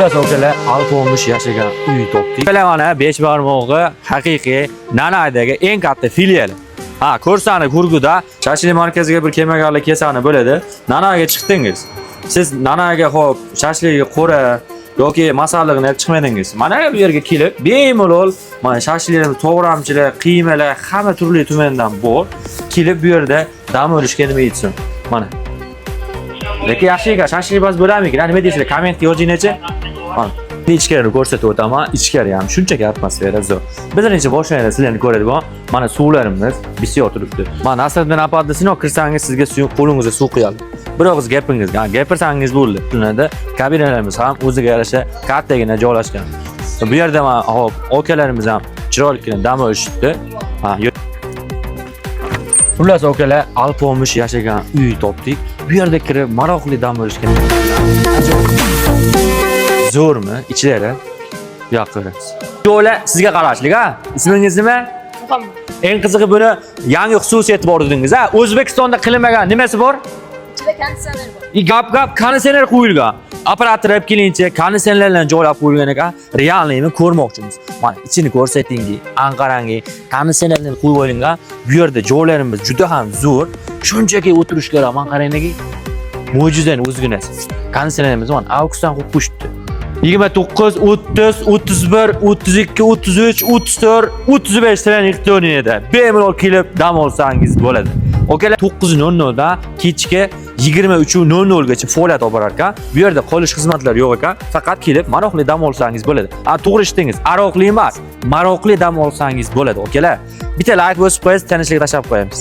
Xullas okalar, alp olmuş yashagan uy topdik. Mana mana 5 barmog'i haqiqiy Nanaydagi eng katta filiali. Ha, Ko'rsani Gurguda shashlik markaziga bir kelmaganlar kesani bo'ladi. Nanaga chiqdingiz. Siz Nanaga hop shashlikga qo'ra yoki masallig'ini olib chiqmadingiz. Mana bu yerga kelib, bemalol mana shashliklarimiz, to'g'ramchilar, qiymalar, hamma turli tumandan bor. Kelib bu yerda dam olishga nima yetsin? Mana. Lekin yaxshi ekan, shashlik bas bo'ladimi? Nima deysizlar? Kommentga yozingchi. Mana. Ichkari ko'rsatib o'taman. Ichkari ham shunchaki atmosfera zo'r. Birinchi boshlanadi sizlarni ko'radigan. Mana suvlarimiz bisyor turibdi. Mana Nasriddin apanda sinov kirsangiz sizga qo'lingizga suv quyadi. Bir og'iz gapingizga, gapirsangiz bo'ldi. Shunda kabinalarimiz ham o'ziga yarasha kattagina joylashgan. Bu yerda mana hop okalarimiz ham chiroyligina dam olishibdi. Ha, xullas okalar, alp olmush yashagan uy topdik. Bu yerda kirib maroqli dam olishga zo'rmi? Ichlari yo'q ko'ramiz. Yo'la sizga qarashlik ha. Ismingiz nima? Muhammad. Eng qizig'i buni yangi xususiyati bor dedingiz ha. O'zbekistonda qilinmagan nimasi bor? Ichida konditsioner bor. Gap konditsioner qo'yilgan. Operator olib kelincha konditsionerlarni joylab qo'yilgan ekan. Realniymi ko'rmoqchimiz. Mana ichini ko'rsatingi, anqarangi, konditsionerlarni qo'yib olingan. Bu yerda joylarimiz juda ham zo'r. Shunchaki o'tirishga ham qarangki, mo'jizaning o'zginasi. Konditsionerimiz mana avgustdan qo'yib qo'yishdi. 29, 30, 31, 32, 33, 34, 35 trening tonida bemalol kelib dam olsangiz bo'ladi. Okalar 9:00 dan kechki 23:00 gacha faoliyat olib borar ekan. Bu yerda qolish xizmatlari yo'q ekan. Faqat kelib maroqli dam olsangiz bo'ladi. To'g'ri eshitdingiz. Aroqli emas, maroqli dam olsangiz bo'ladi, okalar. Bitta like bosib qo'yasiz, tanishlik tashlab qo'yamiz.